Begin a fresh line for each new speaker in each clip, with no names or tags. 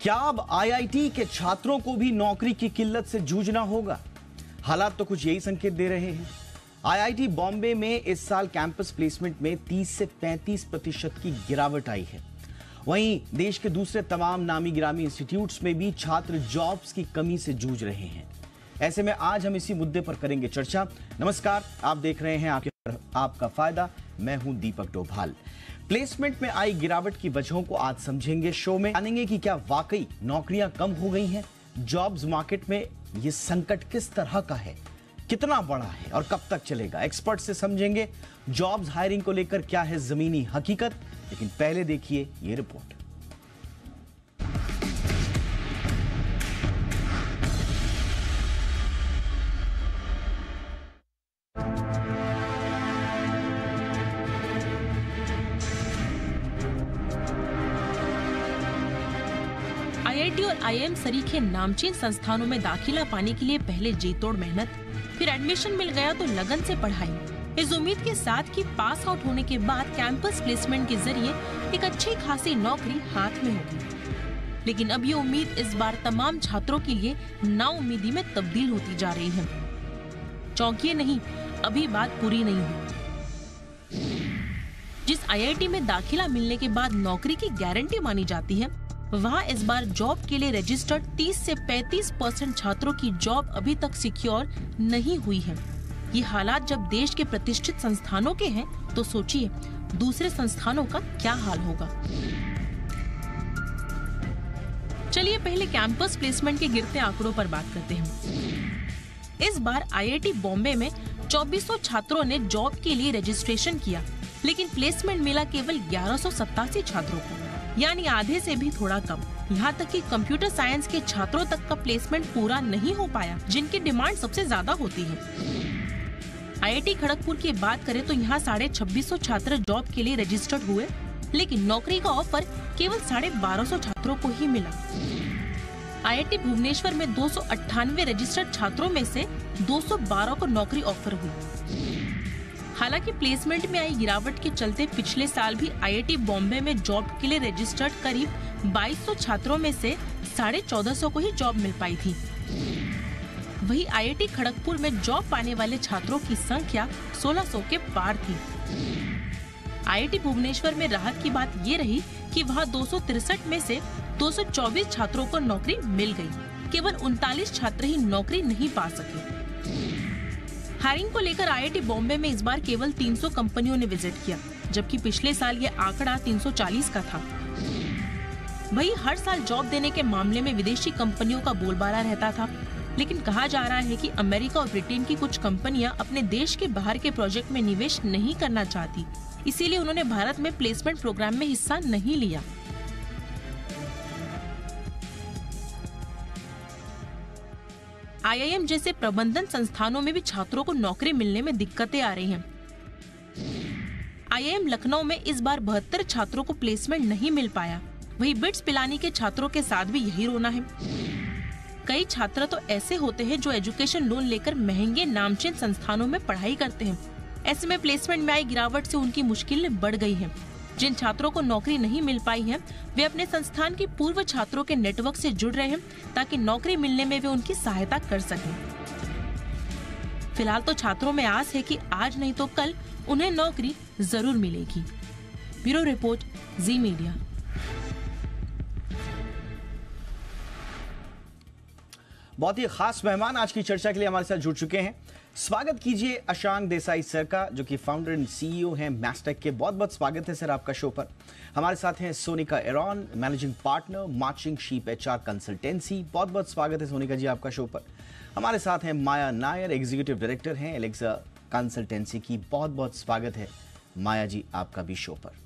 क्या अब आईआईटी के छात्रों को भी नौकरी की किल्लत से जूझना होगा? हालात तो कुछ यही संकेत दे रहे हैं। आईआईटी बॉम्बे में इस साल कैंपस प्लेसमेंट में 30 से 35% की गिरावट आई है। वहीं देश के दूसरे तमाम नामी गिरामी इंस्टीट्यूट्स में भी छात्र जॉब्स की कमी से जूझ रहे हैं। ऐसे में आज हम इसी मुद्दे पर करेंगे चर्चा। नमस्कार, आप देख रहे हैं आपका फायदा। मैं हूं दीपक डोभाल। प्लेसमेंट में आई गिरावट की वजहों को आज समझेंगे शो में। जानेंगे कि क्या वाकई नौकरियां कम हो गई हैं, जॉब्स मार्केट में ये संकट किस तरह का है, कितना बड़ा है और कब तक चलेगा। एक्सपर्ट से समझेंगे जॉब्स हायरिंग को लेकर क्या है जमीनी हकीकत। लेकिन पहले देखिए ये रिपोर्ट।
आईआईटी और आईआईएम सरीखे नामचीन संस्थानों में दाखिला पाने के लिए पहले जी तोड़ मेहनत, फिर एडमिशन मिल गया तो लगन से पढ़ाई। इस उम्मीद के साथ कि पास आउट होने के बाद कैंपस प्लेसमेंट के जरिए एक अच्छी खासी नौकरी हाथ में होगी। लेकिन अब ये उम्मीद इस बार तमाम छात्रों के लिए नाउम्मीदी में तब्दील होती जा रही है। चौंकिए नहीं, अभी बात पूरी नहीं हुई। जिस आईआईटी में दाखिला मिलने के बाद नौकरी की गारंटी मानी जाती है, वहाँ इस बार जॉब के लिए रजिस्टर्ड 30 से 35% छात्रों की जॉब अभी तक सिक्योर नहीं हुई है। ये हालात जब देश के प्रतिष्ठित संस्थानों के हैं, तो सोचिए दूसरे संस्थानों का क्या हाल होगा। चलिए पहले कैंपस प्लेसमेंट के गिरते आंकड़ों पर बात करते हैं। इस बार आईआईटी बॉम्बे में 2400 छात्रों ने जॉब के लिए रजिस्ट्रेशन किया, लेकिन प्लेसमेंट मिला केवल 1187 छात्रों को, यानी आधे से भी थोड़ा कम। यहाँ तक कि कंप्यूटर साइंस के छात्रों तक का प्लेसमेंट पूरा नहीं हो पाया, जिनकी डिमांड सबसे ज्यादा होती है। आईआईटी खड़गपुर की बात करें तो यहाँ 2650 छात्र जॉब के लिए रजिस्टर्ड हुए, लेकिन नौकरी का ऑफर केवल 1250 छात्रों को ही मिला। आईआईटी भुवनेश्वर में 298 रजिस्टर्ड छात्रों में से 212 को नौकरी ऑफर हुई। हालांकि प्लेसमेंट में आई गिरावट के चलते पिछले साल भी आईआईटी बॉम्बे में जॉब के लिए रजिस्टर्ड करीब 2200 छात्रों में से 1450 को ही जॉब मिल पाई थी। वहीं आईआईटी खड़गपुर में जॉब पाने वाले छात्रों की संख्या 1600 के पार थी। आईआईटी भुवनेश्वर में राहत की बात ये रही कि वहां 263 में से 224 छात्रों को नौकरी मिल गई। केवल 39 छात्र ही नौकरी नहीं पा सके। हायरिंग को लेकर आईआईटी बॉम्बे में इस बार केवल 300 कंपनियों ने विजिट किया, जबकि पिछले साल ये आंकड़ा 340 का था। वहीं हर साल जॉब देने के मामले में विदेशी कंपनियों का बोलबाला रहता था, लेकिन कहा जा रहा है कि अमेरिका और ब्रिटेन की कुछ कंपनियां अपने देश के बाहर के प्रोजेक्ट में निवेश नहीं करना चाहती, इसीलिए उन्होंने भारत में प्लेसमेंट प्रोग्राम में हिस्सा नहीं लिया। आईआईएम जैसे प्रबंधन संस्थानों में भी छात्रों को नौकरी मिलने में दिक्कतें आ रही हैं। आईआईएम लखनऊ में इस बार 72 छात्रों को प्लेसमेंट नहीं मिल पाया। वहीं बिट्स पिलानी के छात्रों के साथ भी यही रोना है। कई छात्र तो ऐसे होते हैं जो एजुकेशन लोन लेकर महंगे नामचीन संस्थानों में पढ़ाई करते हैं। ऐसे में प्लेसमेंट में आई गिरावट से उनकी मुश्किलें बढ़ गई हैं। जिन छात्रों को नौकरी नहीं मिल पाई है, वे अपने संस्थान के पूर्व छात्रों के नेटवर्क से जुड़ रहे हैं, ताकि नौकरी मिलने में वे उनकी सहायता कर सकें। फिलहाल तो छात्रों में आस है कि आज नहीं तो कल उन्हें नौकरी जरूर मिलेगी। ब्यूरो रिपोर्ट, जी मीडिया।
बहुत ही खास मेहमान आज की चर्चा के लिए हमारे साथ जुड़ चुके हैं। स्वागत कीजिए अशांक देसाई सर का, जो कि फाउंडर एंड सीईओ हैं मैस्टेक के। बहुत बहुत स्वागत है सर आपका शो पर। हमारे साथ हैं Sonika Aaron, managing partner marching sheep HR consultancy. बहुत बहुत स्वागत है सोनिका जी आपका शो पर। हमारे साथ हैं माया नायर, एग्जीक्यूटिव डायरेक्टर हैं एलेक्सा कंसल्टेंसी की। बहुत बहुत स्वागत है माया जी आपका भी शो पर।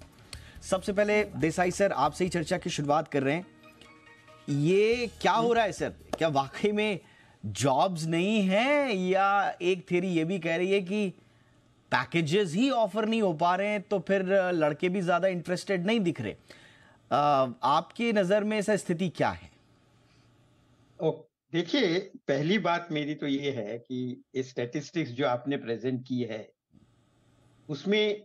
सबसे पहले देसाई सर आपसे ही चर्चा की शुरुआत कर रहे हैं। ये क्या हो रहा है सर? क्या वाकई में जॉब्स नहीं है, या एक थ्योरी ये भी कह रही है कि पैकेजेस ही ऑफर नहीं हो पा रहे हैं, तो फिर लड़के भी ज्यादा इंटरेस्टेड नहीं दिख रहे? आपकी नजर में ऐसा स्थिति क्या है?
देखिए, पहली बात मेरी तो ये है कि स्टैटिस्टिक्स जो आपने प्रेजेंट की है, उसमें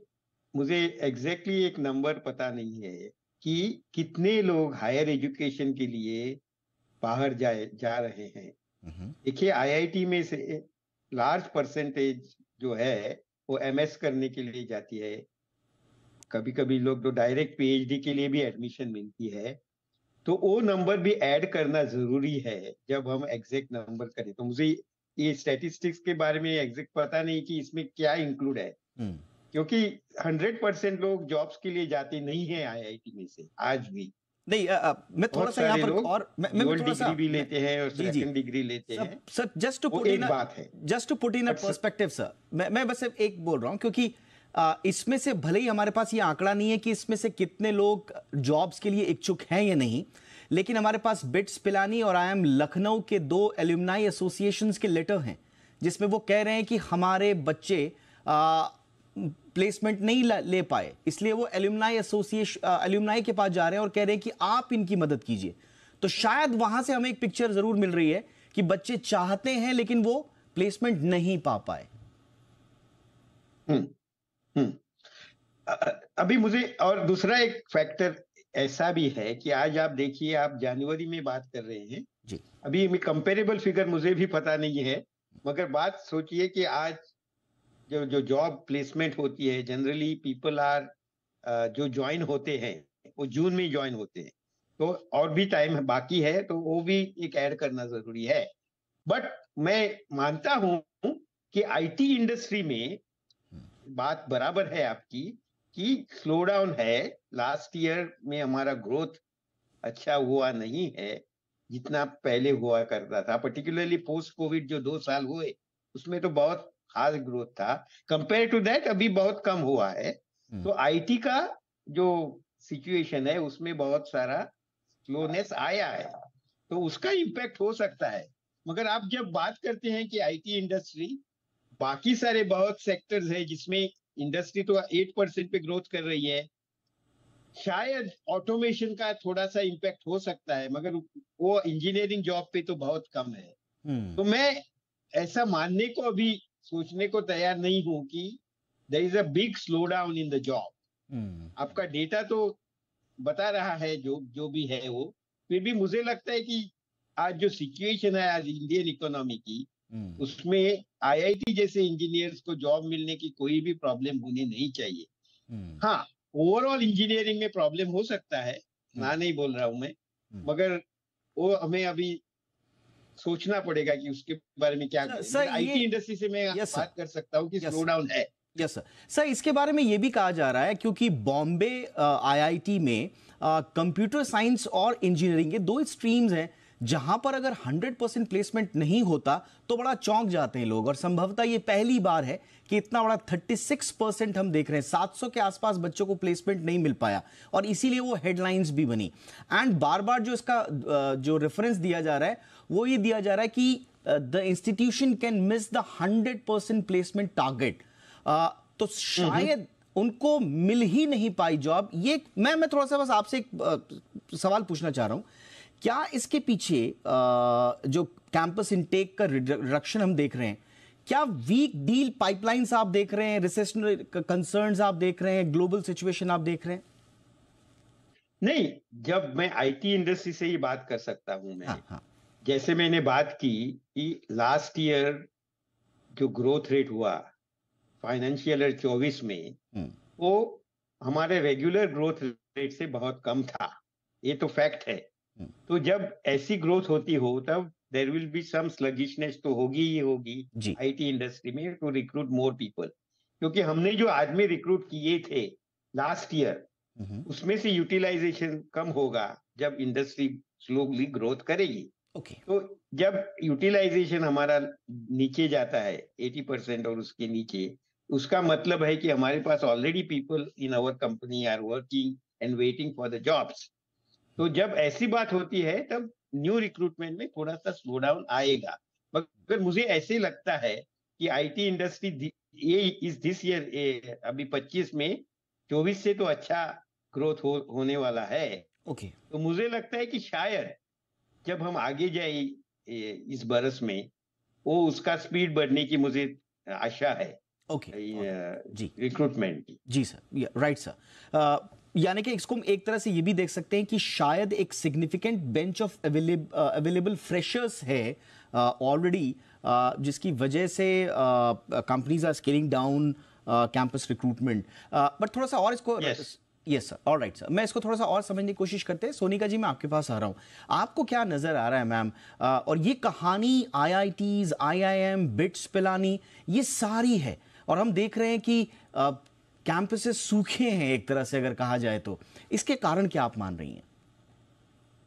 मुझे एग्जैक्टली एक नंबर पता नहीं है कि कितने लोग हायर एजुकेशन के लिए बाहर जा रहे हैं। देखिए आईआईटी में से लार्ज परसेंटेज जो है वो एमएस करने के लिए जाती है। कभी कभी लोग तो डायरेक्ट पीएचडी के लिए भी एडमिशन मिलती है। तो वो नंबर भी ऐड करना जरूरी है जब हम एग्जैक्ट नंबर करें। तो मुझे ये स्टैटिस्टिक्स के बारे में एग्जैक्ट पता नहीं कि इसमें क्या इंक्लूड है, क्योंकि 100% लोग जॉब्स के लिए जाते नहीं है आईआईटी में से आज भी।
नहीं मैं थोड़ा सा यहाँ पर और मैं थोड़ा सा
डिग्री भी लेते हैं और सेकंड डिग्री लेते हैं
sir. Just to put in a perspective sir, मैं बस एक बोल रहा हूँ, क्योंकि इसमें से भले ही हमारे पास ये आंकड़ा नहीं है कि इसमें से कितने लोग जॉब्स के लिए इच्छुक हैं या नहीं, लेकिन हमारे पास बिट्स पिलानी और आईएम लखनऊ के 2 एल्यूमनाई एसोसिएशंस के लेटर हैं जिसमें वो कह रहे हैं कि हमारे बच्चे प्लेसमेंट नहीं ले पाए, इसलिए वो एल्यूमनाई के पास जा रहे हैं और कह रहे हैं कि आप इनकी मदद कीजिए। तो शायद वहां से हमें एक पिक्चर जरूर मिल रही है कि बच्चे चाहते हैं लेकिन वो प्लेसमेंट नहीं पा पाए।
अभी मुझे और दूसरा एक फैक्टर ऐसा भी है कि आज आप देखिए, आप जनवरी में बात कर रहे हैं
जी।
अभी कंपेरेबल फिगर मुझे भी पता नहीं है, मगर बात सोचिए कि आज जो जॉब प्लेसमेंट होती है, जनरली पीपल आर जो ज्वाइन होते हैं वो जून में ज्वाइन होते हैं, तो और भी टाइम बाकी है, तो वो भी एक ऐड करना जरूरी है। बट मैं मानता हूं कि आईटी इंडस्ट्री में बात बराबर है आपकी कि स्लो डाउन है। लास्ट ईयर में हमारा ग्रोथ अच्छा हुआ नहीं है जितना पहले हुआ करता था, पर्टिकुलरली पोस्ट कोविड जो 2 साल हुए उसमें तो बहुत खास ग्रोथ था। कंपेयर टू दैट अभी बहुत कम हुआ है। तो आईटी का जो सिचुएशन है उसमें बहुत सारा स्लोनेस आया है, तो उसका इम्पैक्ट हो सकता है। मगर आप जब बात करते हैं कि आईटी इंडस्ट्री, बाकी सारे बहुत सेक्टर्स है जिसमें इंडस्ट्री तो 8% पे ग्रोथ कर रही है, शायद ऑटोमेशन का थोड़ा सा इम्पैक्ट हो सकता है, मगर वो इंजीनियरिंग जॉब पे तो बहुत कम है। तो मैं ऐसा मानने को अभी सोचने को तैयार नहीं हूं कि there is a big slow down in the job. आपका डेटा तो बता रहा है जो भी है वो, फिर भी मुझे लगता है कि आज जो सिचुएशन है आज इंडियन इकोनॉमी की, उसमें आईआईटी जैसे इंजीनियर्स को जॉब मिलने की कोई भी प्रॉब्लम होनी नहीं चाहिए। हाँ, ओवरऑल इंजीनियरिंग में प्रॉब्लम हो सकता है, ना नहीं बोल रहा हूं मैं, मगर वो हमें अभी सोचना पड़ेगा कि उसके बारे में क्या करें। आईटी इंडस्ट्री से मैं बात कर सकता हूँ कि स्लो डाउन है।
यस सर, इसके बारे में ये भी कहा जा रहा है क्योंकि बॉम्बे आईआईटी में कंप्यूटर साइंस और इंजीनियरिंग के 2 स्ट्रीम्स हैं जहां पर अगर 100% प्लेसमेंट नहीं होता तो बड़ा चौंक जाते हैं लोग, और संभवतः ये पहली बार है कि इतना बड़ा 36% हम देख रहे हैं, 700 के आसपास बच्चों को प्लेसमेंट नहीं मिल पाया और इसीलिए वो हेडलाइंस भी बनी। एंड बार बार जो इसका जो रेफरेंस दिया जा रहा है वो ये दिया जा रहा है कि the institution can miss the 100% placement target. तो शायद उनको मिल ही नहीं पाई जॉब। ये मैं थोड़ा सा बस आपसे एक सवाल पूछना चाह रहा हूं, क्या इसके पीछे जो कैंपस इनटेक का रिडक्शन हम देख रहे हैं, क्या वीक डील पाइपलाइंस आप देख रहे हैं, रिसेशनरी कंसर्न्स आप देख रहे हैं, ग्लोबल सिचुएशन आप देख रहे हैं?
नहीं, जब मैं आईटी इंडस्ट्री से ही बात कर सकता हूं मैं। हाँ। जैसे मैंने बात की कि लास्ट ईयर जो ग्रोथ रेट हुआ फाइनेंशियल ईयर 24 में, वो हमारे रेगुलर ग्रोथ रेट से बहुत कम था, ये तो फैक्ट है। तो जब ऐसी ग्रोथ होती हो तब there will be some sluggishness तो होगी ही होगी आईटी इंडस्ट्री में टू रिक्रूट मोर पीपल, क्योंकि हमने जो आदमी रिक्रूट किए थे लास्ट ईयर उसमें से यूटिलाइजेशन कम होगा जब इंडस्ट्री स्लोली ग्रोथ करेगी। तो जब यूटिलाइजेशन हमारा नीचे जाता है 80% और उसके नीचे, उसका मतलब है कि हमारे पास already people in our company are working and waiting for the jobs. तो जब ऐसी बात होती है तब न्यू रिक्रूटमेंट में थोड़ा सा स्लो डाउन आएगा। मगर मुझे ऐसे लगता है कि आईटी इंडस्ट्री ये इस दिस ईयर अभी 25 में 24 से तो अच्छा ग्रोथ होने वाला है। तो मुझे लगता है कि शायद जब हम आगे जाए इस बरस में वो उसका स्पीड बढ़ने की मुझे आशा है।
जी
रिक्रूटमेंट की।
जी सर, राइट सर। यानी कि इसको हम एक तरह से ये भी देख सकते हैं कि शायद एक significant bench of available freshers है ऑलरेडी, जिसकी वजह से companies are scaling down campus recruitment. But थोड़ा सा और इसको यस सर, ऑलराइट सर, मैं इसको थोड़ा सा और समझने की कोशिश करते हैं। सोनिका जी, मैं आपके पास आ रहा हूँ, आपको क्या नजर आ रहा है मैम? और ये कहानी IITs, IIM, बिट्स पिलानी, ये सारी है, और हम देख रहे हैं कि कैंपसेस सूखे हैं एक तरह से अगर कहा जाए तो। इसके कारण क्या आप मान रही हैं?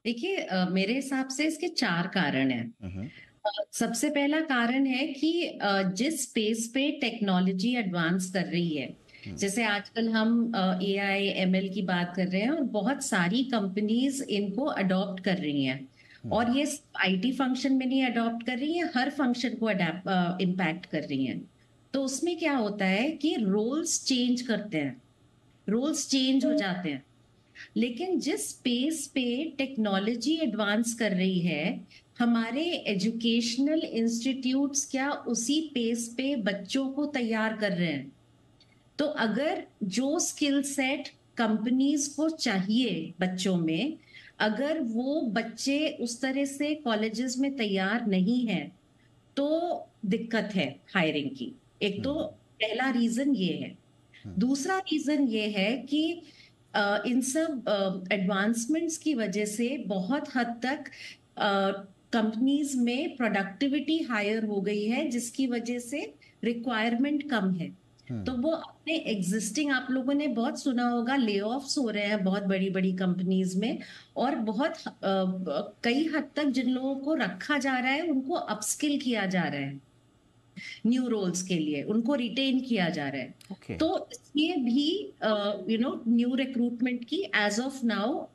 देखिए, मेरे हिसाब से इसके 4 कारण हैं। सबसे पहला कारण है कि जिस स्पेस पे टेक्नोलॉजी एडवांस कर रही है, जैसे आजकल हम AI ML की बात कर रहे हैं, और बहुत सारी कंपनीज इनको अडॉप्ट कर रही हैं, और ये IT फंक्शन में नहीं अडॉप्ट कर रही हैं, हर फंक्शन को इम्पैक्ट कर रही हैं। तो उसमें क्या होता है कि रोल्स चेंज करते हैं, रोल्स चेंज हो जाते हैं। लेकिन जिस स्पेस पे टेक्नोलॉजी एडवांस कर रही है, हमारे एजुकेशनल इंस्टीट्यूट्स क्या उसी पेस पे बच्चों को तैयार कर रहे हैं। तो अगर जो स्किल सेट कंपनीज को चाहिए बच्चों में, अगर वो बच्चे उस तरह से कॉलेजेस में तैयार नहीं है, तो दिक्कत है हायरिंग की। एक तो पहला रीजन ये है। दूसरा रीजन ये है कि इन सब एडवांसमेंट्स की वजह से बहुत हद तक कंपनीज में प्रोडक्टिविटी हायर हो गई है, जिसकी वजह से रिक्वायरमेंट कम है। तो वो अपने एग्जिस्टिंग, आप लोगों ने बहुत सुना होगा, ले ऑफ्स हो रहे हैं बहुत बड़ी बड़ी कंपनीज में, और बहुत कई हद तक जिन लोगों को रखा जा रहा है उनको अपस्किल किया जा रहा है, न्यू रोल्स के लिए उनको रिटेन किया जा रहा है।
Okay.
तो इसलिए भी न्यू रिक्रूटमेंट की एज ऑफ नाउ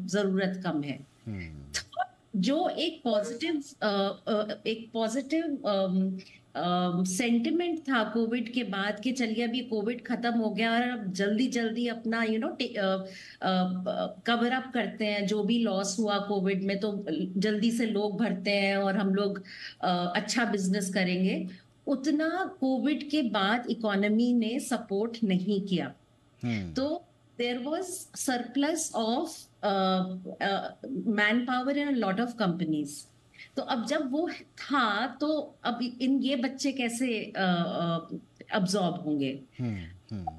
जरूरत कम है। जो एक पॉजिटिव सेंटिमेंट था कोविड के बाद कि चलिए अभी कोविड खत्म हो गया और अब जल्दी जल्दी अपना कवर अप करते हैं जो भी लॉस हुआ कोविड में, तो जल्दी से लोग भरते हैं और हम लोग अच्छा बिजनेस करेंगे, उतना कोविड के बाद इकोनॉमी ने सपोर्ट नहीं किया। तो there was surplus of manpower in a lot of companies. तो अब जब वो था, तो अब इन ये बच्चे कैसे अब्सॉर्ब होंगे?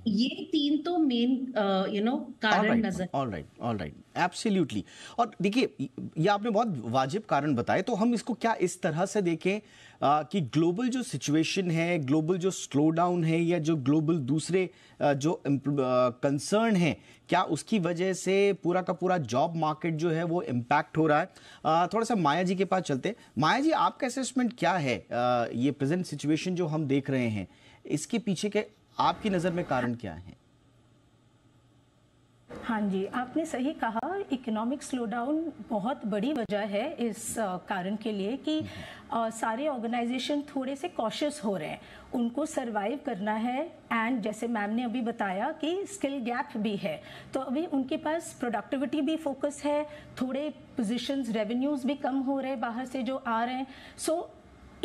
ये 3 तो मेन कारण नजर।
Alright, absolutely. और देखिए, ये आपने बहुत वाजिब कारण बताए, तो हम इसको क्या इस तरह से देखें कि ग्लोबल जो सिचुएशन है, ग्लोबल जो स्लो डाउन है, या जो ग्लोबल दूसरे जो कंसर्न है, क्या उसकी वजह से पूरा का पूरा जॉब मार्केट जो है वो इम्पैक्ट हो रहा है? थोड़ा सा माया जी के पास चलते हैं। माया जी, आपका असेसमेंट क्या है? ये प्रेजेंट सिचुएशन जो हम देख रहे हैं, इसके पीछे के आपकी नज़र में कारण क्या है?
हाँ जी, आपने सही कहा, इकोनॉमिक स्लोडाउन बहुत बड़ी वजह है इस कारण के लिए कि सारे ऑर्गेनाइजेशन थोड़े से कॉशियस हो रहे हैं, उनको सरवाइव करना है। एंड जैसे मैम ने अभी बताया कि स्किल गैप भी है, तो अभी उनके पास प्रोडक्टिविटी भी फोकस है, थोड़े पोजीशंस, रेवेन्यूज भी कम हो रहे हैं बाहर से जो आ रहे हैं। सो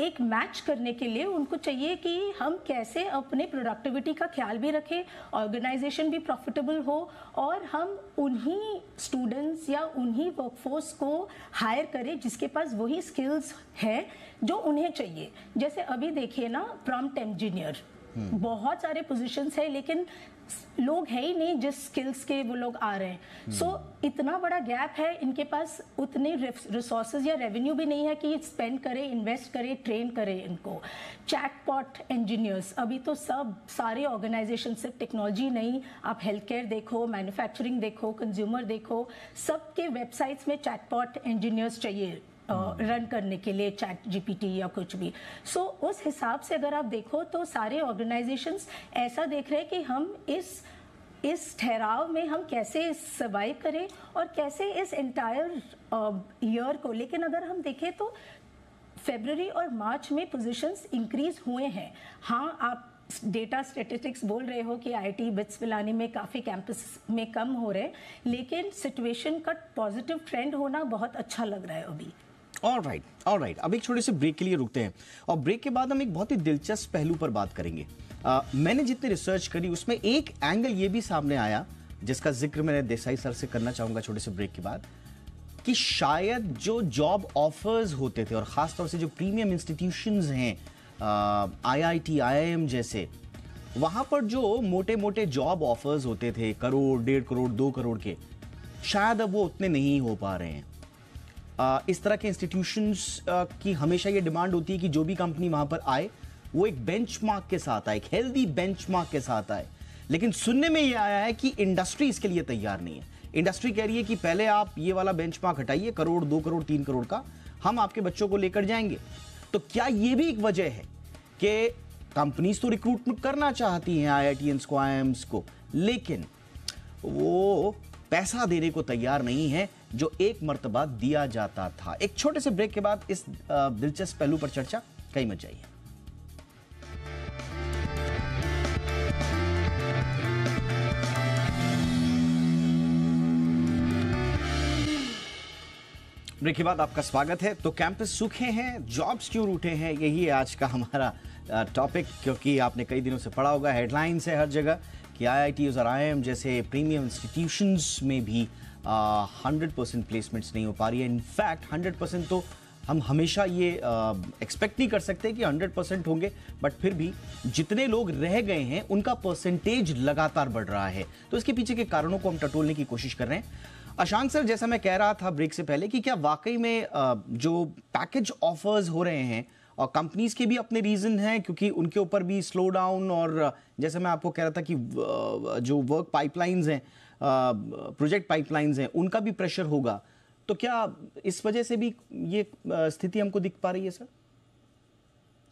एक मैच करने के लिए उनको चाहिए कि हम कैसे अपने प्रोडक्टिविटी का ख्याल भी रखें, ऑर्गेनाइजेशन भी प्रॉफिटेबल हो, और हम उन्हीं स्टूडेंट्स या उन्हीं वर्कफोर्स को हायर करें जिसके पास वही स्किल्स है जो उन्हें चाहिए। जैसे अभी देखिए ना, प्रॉम्प्ट इंजीनियर, बहुत सारे पोजीशंस है लेकिन लोग है ही नहीं जिस स्किल्स के वो लोग आ रहे हैं। सो इतना बड़ा गैप है, इनके पास उतने रिसोर्सेज या रेवेन्यू भी नहीं है कि स्पेंड करें, इन्वेस्ट करें, ट्रेन करें इनको। चैटबॉट इंजीनियर्स, अभी तो सब सारे ऑर्गेनाइजेशन, सिर्फ टेक्नोलॉजी नहीं, आप हेल्थ केयर देखो, मैन्युफैक्चरिंग देखो, कंज्यूमर देखो, सबके वेबसाइट्स में चैटबॉट इंजीनियर्स चाहिए रन करने के लिए, चैट GPT या कुछ भी। सो उस हिसाब से अगर आप देखो तो सारे ऑर्गेनाइजेशंस ऐसा देख रहे हैं कि हम इस ठहराव में हम कैसे सर्वाइव करें और कैसे इस एंटायर ईयर को। लेकिन अगर हम देखें तो फरवरी और मार्च में पोजीशंस इंक्रीज हुए हैं। हाँ, आप डेटा स्टैटिस्टिक्स बोल रहे हो कि IIT बिट्स पिलानी में काफ़ी कैंपस में कम हो रहे हैं, लेकिन सिचुएशन का पॉजिटिव ट्रेंड होना बहुत अच्छा लग रहा है अभी।
ऑलराइट, अब एक छोटे से ब्रेक के लिए रुकते हैं, और ब्रेक के बाद हम एक बहुत ही दिलचस्प पहलू पर बात करेंगे। मैंने जितनी रिसर्च करी उसमें एक एंगल ये भी सामने आया जिसका जिक्र मैंने देसाई सर से करना चाहूंगा छोटे से ब्रेक के बाद, कि शायद जो जॉब ऑफर्स होते थे और ख़ासतौर से जो प्रीमियम इंस्टीट्यूशंस हैं IIT, IIM जैसे, वहाँ पर जो मोटे मोटे जॉब ऑफर्स होते थे करोड़, 1.5 करोड़, 2 करोड़ के, शायद अब वो उतने नहीं हो पा रहे हैं। इस तरह के इंस्टीट्यूशंस की हमेशा ये डिमांड होती है कि जो भी कंपनी वहाँ पर आए वो एक बेंचमार्क के साथ आए, एक हेल्दी बेंचमार्क के साथ आए। लेकिन सुनने में ये आया है कि इंडस्ट्री इसके लिए तैयार नहीं है। इंडस्ट्री कह रही है कि पहले आप ये वाला बेंचमार्क हटाइए, करोड़, 2 करोड़, 3 करोड़ का, हम आपके बच्चों को लेकर जाएंगे। तो क्या ये भी एक वजह है कि कंपनीज तो रिक्रूटमेंट करना चाहती हैं IITians को, IIMs को, लेकिन वो पैसा देने को तैयार नहीं है जो एक मर्तबा दिया जाता था? एक छोटे से ब्रेक के बाद इस दिलचस्प पहलू पर चर्चा, कहीं मत जाइए। ब्रेक के बाद आपका स्वागत है। तो कैंपस सूखे हैं, जॉब्स क्यों रूठे हैं, यही है आज का हमारा टॉपिक। क्योंकि आपने कई दिनों से पढ़ा होगा, हेडलाइंस है हर जगह कि IITs और IIM जैसे प्रीमियम इंस्टीट्यूशंस में भी 100% प्लेसमेंट्स नहीं हो पा रही है। इनफैक्ट 100% तो हम हमेशा ये एक्सपेक्ट नहीं कर सकते कि 100% होंगे, बट फिर भी जितने लोग रह गए हैं उनका परसेंटेज लगातार बढ़ रहा है। तो इसके पीछे के कारणों को हम टटोलने की कोशिश कर रहे हैं। अशांक सर, जैसा मैं कह रहा था ब्रेक से पहले, कि क्या वाकई में जो पैकेज ऑफर्स हो रहे हैं और कंपनीज के भी अपने रीजन हैं, क्योंकि उनके ऊपर भी स्लो डाउन, और जैसे मैं आपको कह रहा था कि जो वर्क पाइपलाइंस हैं, प्रोजेक्ट पाइपलाइंस हैं, उनका भी प्रेशर होगा, तो क्या इस वजह से भी ये स्थिति हमको दिख पा रही है सर?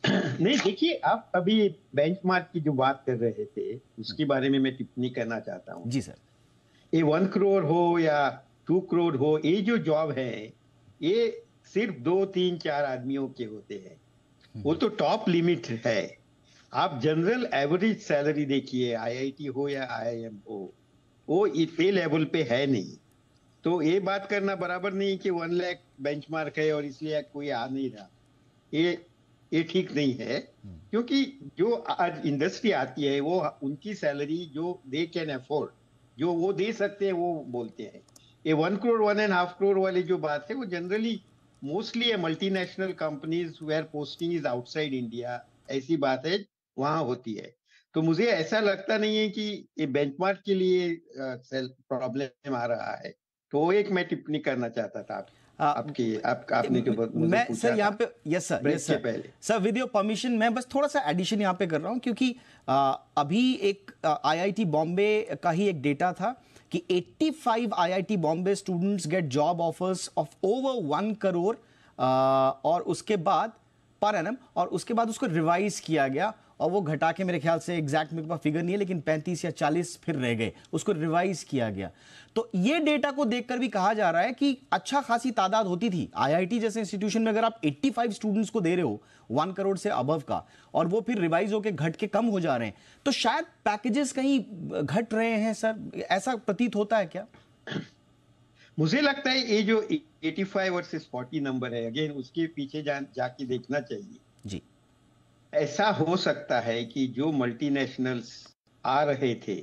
नहीं, देखिए, आप अभी बेंचमार्क की जो बात कर रहे थे उसके बारे में मैं टिप्पणी करना चाहता हूँ।
जी सर।
ये 1 करोड़ हो या 2 करोड़ हो, ये जो जॉब है ये सिर्फ 2, 3, 4 आदमियों के होते हैं। वो तो टॉप लिमिट है। आप जनरल एवरेज सैलरी देखिए, IIT हो या IIM हो, वो इतने लेवल पे है नहीं। तो ये बात करना बराबर नहीं कि 1 लाख बेंचमार्क है और इसलिए कोई आ नहीं रहा, ये ठीक नहीं है। क्योंकि जो आज इंडस्ट्री आती है वो उनकी सैलरी जो दे कैन अफोर्ड, जो वो दे सकते हैं, वो बोलते हैं। ये 1 करोड़ 1.5 करोड़ वाली जो बात है वो generally mostly multinational companies where posting is outside India, ऐसी बात है, वहां होती है। तो मुझे ऐसा लगता नहीं है कि ये बेंचमार्क के लिए प्रॉब्लम आ रहा है। तो वो एक मैं टिप्पणी करना चाहता था आपने जो मुझे
मैं
पूछा
सर यहाँ पे, यस सर
पहले
सर, विद योर परमिशन मैं बस थोड़ा सा एडिशन यहाँ पे कर रहा हूँ, क्योंकि अभी एक IIT बॉम्बे का ही एक डेटा था कि 85 IIT Bombay students get job offers of over 1 crore और उसके बाद पर एनम, और उसके बाद उसको रिवाइज किया गया और वो घटा के, मेरे ख्याल से एग्जैक्ट मेरे पास फिगर नहीं है, लेकिन 35 या 40 फिर रह गए, उसको रिवाइज किया गया। तो ये डेटा को देखकर भी कहा जा रहा है कि अच्छा खासी तादाद होती थी। IIT जैसे इंस्टीट्यूशन में अगर आप 85 स्टूडेंट्स को दे रहे हो 1 करोड़ से अबव का, और वो फिर रिवाइज होकर घट के कम हो जा रहे हैं, तो शायद पैकेजेस कहीं घट रहे हैं सर, ऐसा प्रतीत होता है क्या?
मुझे लगता है ये जो 85 वर्सेस 40 नंबर है, अगेन उसके पीछे जाके देखना चाहिए
जी। ऐसा
ऐसा हो सकता है कि जो मल्टीनेशनल्स आ रहे थे,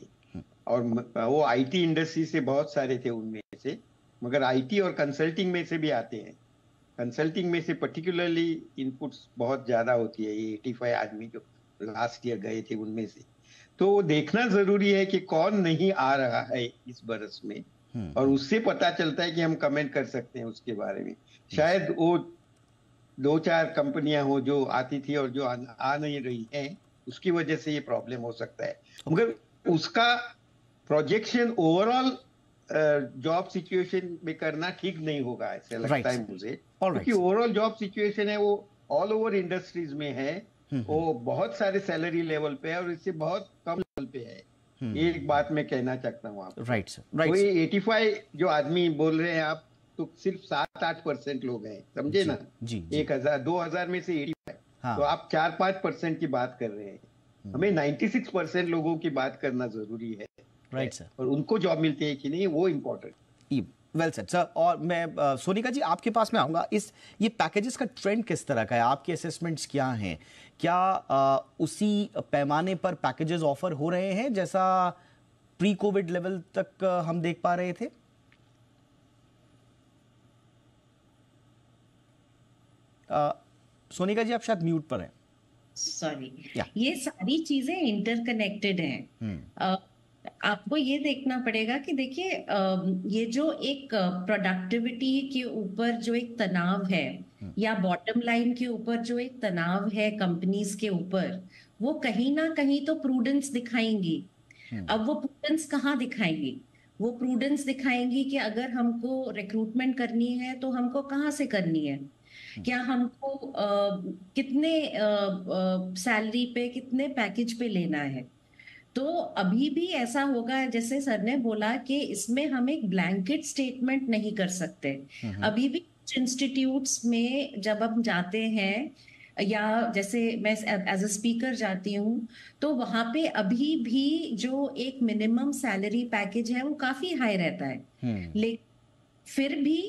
और वो IT इंडस्ट्री से बहुत सारे थे उनमें से, मगर IT और कंसल्टिंग में से भी आते हैं। कंसल्टिंग में से पर्टिकुलरली इनपुट्स बहुत ज्यादा होती है। ये 85 आदमी जो लास्ट ईयर गए थे उनमें से, तो वो देखना जरूरी है कि कौन नहीं आ रहा है इस बरस में, और उससे पता चलता है कि हम कमेंट कर सकते हैं उसके बारे में। शायद वो 2-4 कंपनियां हो जो आती थी और जो आ नहीं रही हैं, उसकी वजह से ये प्रॉब्लम हो सकता है। मगर उसका प्रोजेक्शन ओवरऑल जॉब सिचुएशन में करना ठीक नहीं होगा, ऐसे लगता है मुझे। क्योंकि ओवरऑल जॉब सिचुएशन है वो ऑल ओवर इंडस्ट्रीज में है, वो बहुत सारे सैलरी लेवल पे है और इससे बहुत कम लेवल पे है। ये एक बात मैं कहना चाहता हूँ आपको।
Right sir, right.
85 जो आदमी बोल रहे हैं आप, तो सिर्फ 7-8% लोग हैं, समझे ना?
जी,
1000 में से 85, तो आप 4-5% की बात कर रहे हैं। हमें 96% लोगों की बात करना जरूरी है।
Right sir.
और उनको जॉब मिलती है कि नहीं, वो इम्पोर्टेंट।
Well said sir. और मैं सोनिका जी आपके पास में आऊंगा। ये पैकेजेस का ट्रेंड किस तरह का है, आपके असेसमेंट्स क्या हैं? क्या उसी पैमाने पर पैकेजेस ऑफर हो रहे हैं जैसा प्री कोविड लेवल तक हम देख पा रहे थे? सोनिका जी, आप शायद म्यूट पर हैं।
सॉरी, ये सारी चीजें इंटरकनेक्टेड हैं। आपको ये देखना पड़ेगा कि देखिए, ये जो एक प्रोडक्टिविटी के ऊपर जो एक तनाव है, या बॉटम लाइन के ऊपर जो एक तनाव है कंपनीज के ऊपर, वो कहीं ना कहीं तो प्रूडेंस दिखाएंगी। अब वो प्रूडेंस कहाँ दिखाएंगी? वो प्रूडेंस दिखाएंगी कि अगर हमको रिक्रूटमेंट करनी है तो हमको कहाँ से करनी है, क्या हमको कितने सैलरी पे, कितने पैकेज पे लेना है। तो अभी भी ऐसा होगा, जैसे सर ने बोला, कि इसमें हम एक ब्लैंकेट स्टेटमेंट नहीं कर सकते। अभी भी कुछ इंस्टीट्यूट्स में जब हम जाते हैं, या जैसे मैं एज अ स्पीकर जाती हूँ, तो वहां पे अभी भी जो एक मिनिमम सैलरी पैकेज है वो काफी हाई रहता है। लेकिन फिर भी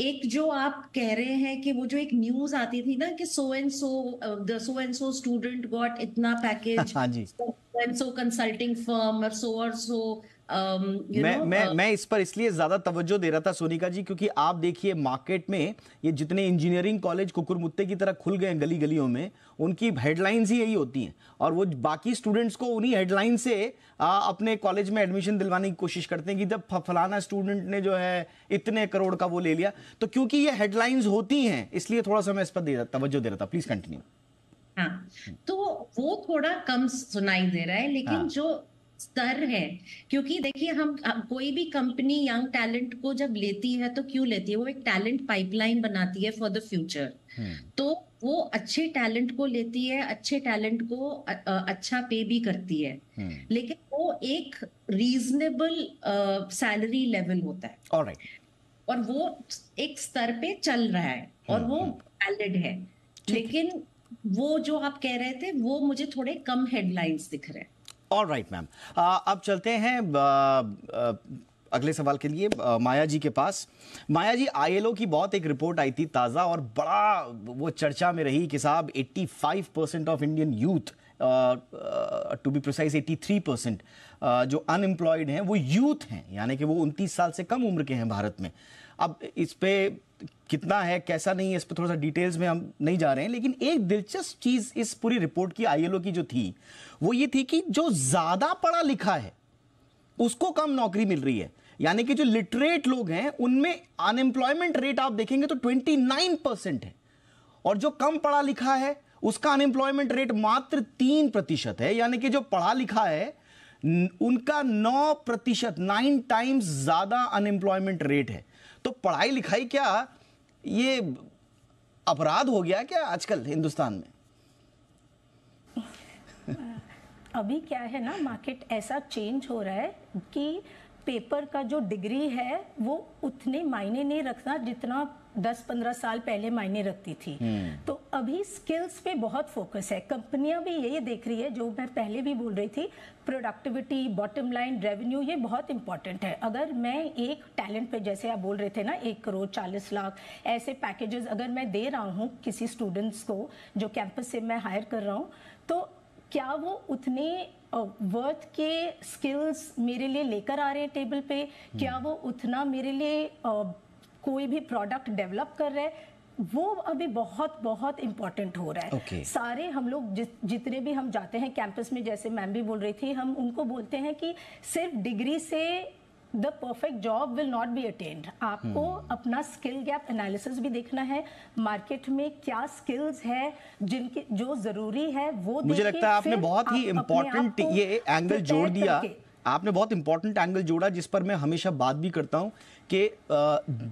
एक जो आप कह रहे हैं कि वो जो एक न्यूज आती थी ना कि so and so student got इतना package, so and so consulting firm, और सो
मैं इस पर इसलिए ज्यादा तवज्जो दे रहा था सोनिका जी, क्योंकि आप देखिए मार्केट में ये जितने इंजीनियरिंग कॉलेज कुकुरमुत्ते की तरह खुल गए गली गलियों में, उनकी हेडलाइंस ही यही होती हैं, और वो बाकी स्टूडेंट्स को उन्हीं हेडलाइन से अपने कॉलेज में एडमिशन दिलवाने की कोशिश करते हैं कि जब फलाना स्टूडेंट ने जो है इतने करोड़ का वो ले लिया। तो क्योंकि ये हेडलाइंस होती हैं, इसलिए थोड़ा सा मैं इस पर तवज्जो दे रहा था। Please continue.
हाँ, तो वो थोड़ा कम सुनाई दे रहा है, लेकिन जो स्तर है, क्योंकि देखिए हम कोई भी कंपनी यंग टैलेंट को जब लेती है तो क्यों लेती है? वो एक टैलेंट पाइपलाइन बनाती है फॉर द फ्यूचर। तो वो अच्छे टैलेंट को लेती है, अच्छे टैलेंट को अच्छा पे भी करती है, लेकिन वो एक रीजनेबल सैलरी लेवल होता है।
ऑलराइट।
और वो एक स्तर पे चल रहा है और वो वैलिड है। लेकिन वो जो आप कह रहे थे, वो मुझे थोड़े कम हेडलाइंस दिख रहे हैं।
ऑल राइट मैम, अब चलते हैं अगले सवाल के लिए माया जी के पास। माया जी, ILO की बहुत एक रिपोर्ट आई थी ताज़ा, और बड़ा वो चर्चा में रही कि साहब 85% of Indian youth, to be precise 83%, जो अनएम्प्लॉयड हैं वो यूथ हैं, यानी कि वो 29 साल से कम उम्र के हैं भारत में। अब इस पे कितना है कैसा नहीं है, इस पे थोड़ा सा डिटेल्स में हम नहीं जा रहे हैं, लेकिन एक दिलचस्प चीज इस पूरी रिपोर्ट की ILO की जो थी वो ये थी कि जो ज्यादा पढ़ा लिखा है उसको कम नौकरी मिल रही है, यानी कि जो लिटरेट लोग हैं उनमें अनएम्प्लॉयमेंट रेट आप देखेंगे तो 29% है, और जो कम पढ़ा लिखा है उसका अनएम्प्लॉयमेंट रेट मात्र 3% है, यानी कि जो पढ़ा लिखा है उनका 9%, 9 टाइम्स ज्यादा अनएम्प्लॉयमेंट रेट है। तो पढ़ाई लिखाई क्या ये अपराध हो गया क्या आजकल हिंदुस्तान में?
अभी क्या है ना, मार्केट ऐसा चेंज हो रहा है कि पेपर का जो डिग्री है वो उतने मायने नहीं रखता जितना 10-15 साल पहले मायने रखती थी। तो अभी स्किल्स पे बहुत फोकस है। कंपनियां भी यही देख रही है, जो मैं पहले भी बोल रही थी, प्रोडक्टिविटी, बॉटम लाइन, रेवेन्यू, ये बहुत इंपॉर्टेंट है। अगर मैं एक टैलेंट पे, जैसे आप बोल रहे थे ना, 1 करोड़ 40 लाख ऐसे पैकेजेस अगर मैं दे रहा हूँ किसी स्टूडेंट्स को जो कैंपस से मैं हायर कर रहा हूँ, तो क्या वो उतने वर्थ के स्किल्स मेरे लिए लेकर आ रहे हैं टेबल पे? क्या वो उतना मेरे लिए कोई भी प्रोडक्ट डेवलप कर रहे हैं? वो अभी बहुत बहुत इंपॉर्टेंट हो रहा है। सारे हम लोग जितने भी हम जाते हैं कैंपस में, जैसे मैम भी बोल रही थी, हम उनको बोलते हैं कि सिर्फ डिग्री से the perfect job will not be attend. आपको अपना स्किल गैप एनालिसिस भी देखना है, मार्केट में क्या स्किल्स है जिनके जो जरूरी है वो
मुझे लगता है आपने बहुत ही इंपॉर्टेंट ये एंगल जोड़ दिया। आपने बहुत इंपॉर्टेंट एंगल जोड़ा जिस पर मैं हमेशा बात भी करता हूं कि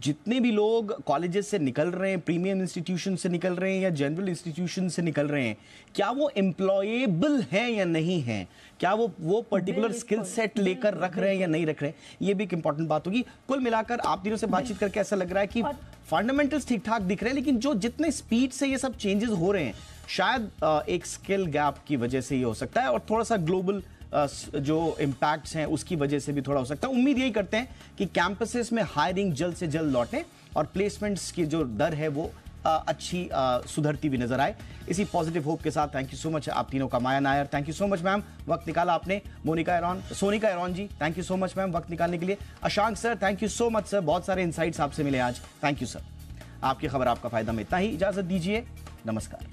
जितने भी लोग कॉलेजेस से निकल रहे हैं, प्रीमियम इंस्टीट्यूशन से निकल रहे हैं या जनरल इंस्टीट्यूशन से निकल रहे हैं, क्या वो एम्प्लॉयेबल हैं या नहीं हैं? क्या वो पर्टिकुलर स्किल सेट लेकर रख रहे हैं या नहीं रख रहे हैं? ये भी एक इंपॉर्टेंट बात होगी। कुल मिलाकर आप तीनों से बातचीत करके ऐसा लग रहा है कि फंडामेंटल्स ठीक ठाक दिख रहे हैं, लेकिन जो जितने स्पीड से ये सब चेंजेस हो रहे हैं, शायद एक स्किल गैप की वजह से ये हो सकता है, और थोड़ा सा ग्लोबल जो इम्पैक्ट्स हैं उसकी वजह से भी थोड़ा हो सकता है। उम्मीद यही करते हैं कि कैंपसेस में हायरिंग जल्द से जल्द लौटे और प्लेसमेंट्स की जो दर है वो अच्छी सुधरती भी नजर आए। इसी पॉजिटिव होप के साथ थैंक यू सो मच आप तीनों का। Maya Nair, thank you so much ma'am, वक्त निकाला आपने। Sonika Aaron ji, thank you so much ma'am, वक्त निकालने के लिए। Ashank sir, thank you so much sir, बहुत सारे इंसाइट्स आपसे मिले आज, थैंक यू सर। आपकी खबर आपका फायदा में इतना ही, इजाजत दीजिए, नमस्कार।